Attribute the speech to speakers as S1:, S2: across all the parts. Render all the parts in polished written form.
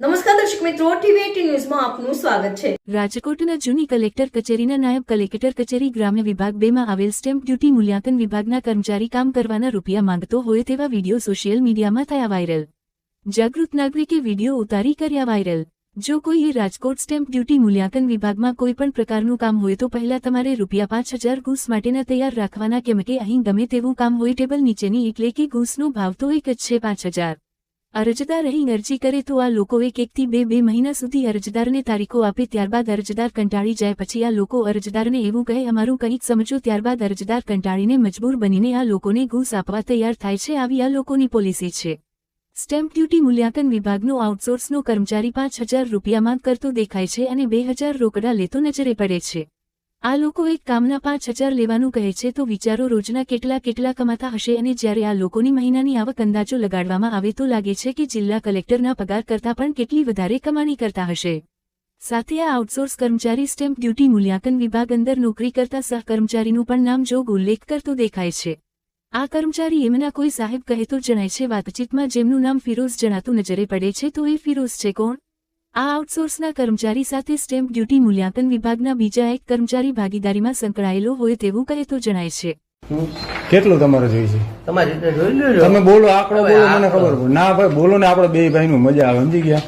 S1: નમસ્કાર દર્શક મિત્રો, ટીવી18 ન્યૂઝમાં આપનું સ્વાગત છે।
S2: રાજકોટના જૂની કલેક્ટર કચેરીના નાયબ કલેક્ટર કચેરી ગ્રામ્ય વિભાગ 2 માં આવેલ સ્ટેમ્પ ડ્યુટી મૂલ્યાંકન વિભાગના કર્મચારી કામ કરવાના રૂપિયા માંગતો હોય તેવા વિડીયો સોશિયલ મીડિયામાં થયા વાયરલ। જાગૃત નાગરિકે વિડીયો ઉતારી કર્યા વાયરલ। જો કોઈએ રાજકોટ સ્ટેમ્પ ડ્યુટી મૂલ્યાંકન વિભાગમાં કોઈ પણ પ્રકારનું કામ હોય તો પહેલા તમારે રૂપિયા 5000 ઘૂસ માટેના તૈયાર રાખવાના, કેમ કે અહીં ગમે તેવું કામ હોય ટેબલ નીચેની એટલે કે ઘૂસનો ભાવ તો એક જ છે 5000। અરજદાર અહીં અરજી કરે તો આ લોકો 1 થી 2 મહિના સુધી અરજદારને તારીખો આપે, ત્યારબાદ અરજદાર કંટાળી જાય। પછી આ લોકો અરજદારને એવું કહે અમારું કંઈક સમજો, ત્યારબાદ અરજદાર કંટાળીને મજબૂર બનીને આ લોકોને ઘૂસ આપવા તૈયાર થાય છે। આવી આ લોકોની પોલિસી છે। સ્ટેમ્પ ડ્યુટી મૂલ્યાંકન વિભાગનો આઉટસોર્સનો કર્મચારી 5000 રૂપિયા માંગ કરતો દેખાય છે અને 2000 રોકડા લેતો નજરે પડે છે। આ લોકો એક કામના 5000 લેવાનું કહે છે તો વિચારો રોજના કેટલા કમાતા હશે। અને જ્યારે આ લોકોની મહિનાની આવક અંદાજો લગાડવામાં આવે તો લાગે છે કે જિલ્લા કલેક્ટરના પગાર કરતાં પણ કેટલી વધારે કમાણી કરતા હશે। સાથે આ આઉટસોર્સ કર્મચારી સ્ટેમ્પ ડ્યુટી મૂલ્યાંકન વિભાગ અંદર નોકરી કરતા સહકર્મચારીનું પણ નામ જોગ ઉલ્લેખ કરતો દેખાય છે। આ કર્મચારી એમના કોઈ સાહેબ કહે તો જણાય છે। વાતચીતમાં જેમનું નામ ફિરોઝ જણાતું નજરે પડે છે તો એ ફિરોઝ છે કોણ? આ આઉટસોર્સના કર્મચારી સાથે સ્ટેમ્પ ડ્યુટી મૂલ્યાંકન વિભાગના બીજા એક કર્મચારી ભાગીદારીમાં સંકળાયેલો હોય તેવું કહે તો જણાય છે।
S3: કેટલું તમારે જોઈએ છે?
S4: તમારી રીતે જોઈ લેજો।
S3: તમે બોલો, આંકડો બોલો, મને ખબર પડે। ના ભાઈ બોલો ને, આપણે બે ભાઈ નું મજા આવે, સમજી ગયા?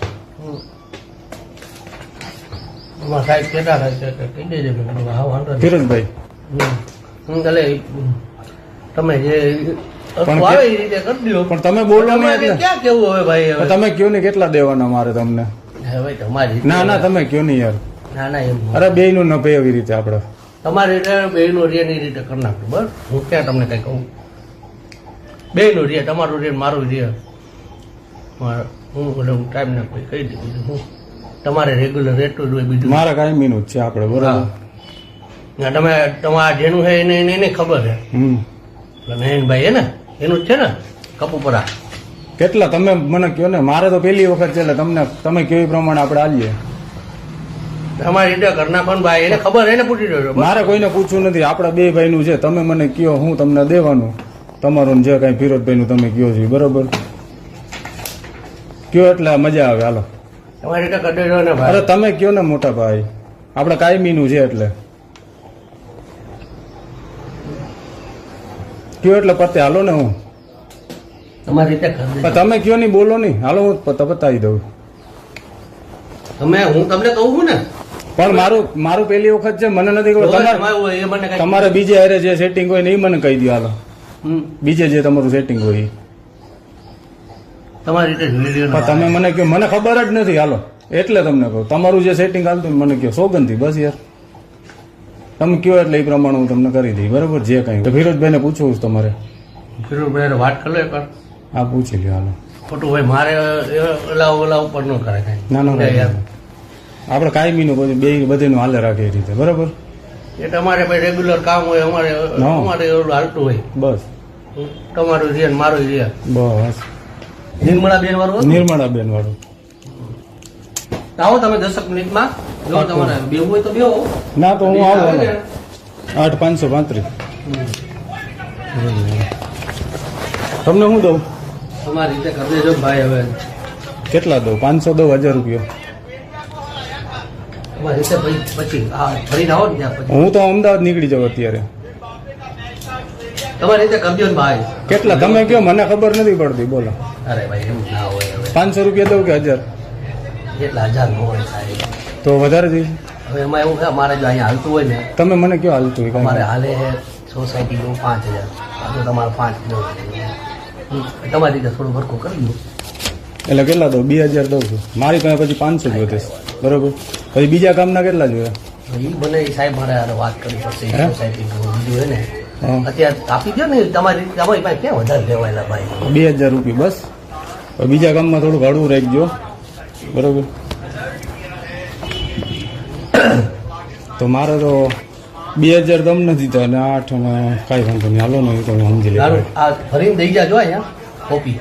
S4: સાહેબ કેટલા થાય છે કહી દેજો।
S3: ફિરોઝભાઈ
S4: એટલે તમે જે આવે એ રીતે કરી દો,
S3: પણ તમે બોલો ને એટલે
S4: ક્યાં કેવું હવે ભાઈ? હવે
S3: તમે કયો ને કેટલા દેવાના મારે તમને?
S4: હવે તમારી
S3: ના તમે કયો ને યાર।
S4: ના એમ
S3: અરે બે નું ન પે એવી રીતે આપડે
S4: તમારી રીતે બે નું રે ની રીતે કરી નાખો। બસ હું ક્યાં તમને કઈ કહું? બે નું રે, તમારું રે, મારું રે, હું ટાઈમ ના કોઈ કહી દીધું। હું તમારે રેગ્યુલર રેટું જ હોય, બીજું
S3: મારા કાયમી નું જ છે આપડે, બરાબર?
S4: તમે તમારા જેનું છે એને ખબર છે। નયનભાઈ હે ને એનું જ છે ને કપુપરા?
S3: કેટલા તમે મને કયો ને, મારે તો પહેલી વખત છે એટલે તમને તમે કયો એ પ્રમાણે આપણે આલીએ।
S4: તમારી રીતે ઘરના પણ ભાઈ એને ખબર, એને પૂછી દેજો।
S3: મારે કોઈને પૂછવું નથી, આપડા બે ભાઈ નું છે। તમે મને કયો, હું તમને દેવાનું, તમારું જે કઈ ફિરોઝભાઈ નું તમે કયો છો, બરોબર? કયો એટલે મજા આવે, હાલો।
S4: તમારી રીતે કરી દેજો ને ભાઈ।
S3: અરે તમે કયો ને મોટા ભાઈ, આપડે કાયમી નું છે એટલે કયો એટલે પતે, હાલો ને। હું
S4: તમારી રીતે કરી દેજો।
S3: તમે કયો નહીં, બોલો નહીં, હાલો હું બતાવી દઉં।
S4: હું તમને કહું છું ને,
S3: પણ મારું પહેલી વખત છે, મને નથી ખબર। તમારે બીજે હારે જે સેટિંગ હોય ને એ મને કહી દો, હાલો। બીજે જે તમારું સેટિંગ હોય એ
S4: તમારી રીતે જોઈ લ્યો ને।
S3: તમે મને કહો, મને ખબર જ નથી, હાલો એટલે તમને કહું તમારું જે સેટિંગ હાલતું મને કહો, સોગંદથી બસ યાર। તમે કયો એટલે એ પ્રમાણે હું તમને કરી દઈ, બરોબર? જે કઈ ફિરોઝભાઈ ને પૂછવું છે તમારે?
S4: ફિરોઝભાઈ વાત કરી લો એકવાર।
S3: હા પૂછી લ્યો, હાલો।
S4: ખોટું ભાઈ મારે ઓલા ઉપર ન કરે કઈ।
S3: ના
S4: યાર
S3: આપણે કાયમી નું બધું બધેનું હાલે રાખે એ રીતે, બરોબર?
S4: એ તમારે ભાઈ રેગ્યુલર કામ હોય, અમારે એવું હાલતું હોય।
S3: બસ
S4: તમારું રે મારું રે।
S3: બસ
S4: નિર્મળા બેન વાળું,
S3: નિર્મળા બેન વાળું।
S4: આવો તમે 10 મિનિટમાં, જો તમારે બેવું હોય તો બેવો।
S3: ના તો હું આવું, 8535 તમને હું દઉં?
S4: તમારી રીતે કરી દેજો ભાઈ। હવે
S3: કેટલા દઉં? 500 દઉં, 1000 રૂપિયા?
S4: તમારી રીતે ભાઈ પછી ફરીને આવો ને ત્યાં પછી
S3: હું તો અમદાવાદ નીકળી જાઉં અત્યારે।
S4: તમારી રીતે કરજો ને ભાઈ।
S3: કેટલા તમે કયો, મને ખબર નથી પડતી, બોલો।
S4: અરે ભાઈ એમ ના હોય। હવે
S3: 500 રૂપિયા દઉં કે 1000?
S4: જેટલા 1000 નો હોય સાહેબ
S3: તો વધારે જઈશ।
S4: હવે એમાં એવું છે, અમારે જો અહીંયા હાલતું હોય ને,
S3: તમે મને કયો હાલતું હોય?
S4: અમારે હાલે સોસાયટી નું 5000, આ તો તમારે 5 કિલો। તમારી રીતે થોડું ભરખું કરી દો
S3: એટલે કેટલા દઉં? 2000 દઉં છું, મારી પાસે પછી 500 જ વધે, બરોબર? પછી બીજા કામના કેટલા જોઈએ?
S4: એ બને સાહેબ મારે વાત કરવી પડશે। સોસાયટી બીજું હોય ને
S3: હા
S4: અત્યારે આપી દો ને, તમારી પાસે ક્યાં વધારે લેવાયેલા ભાઈ?
S3: 2000 રૂપિયા બસ। હવે બીજા કામમાં થોડુંક હળવું રાખજો, બરોબર? તો મારે તો 2000 દમ નથી તો, અને 8 અને કાંઈ વાંધો નહીં, હાલો ને, એ તો હું સમજી લઈશ।
S4: આ ફરીને દઈ જાજો અહીંયા કોપી।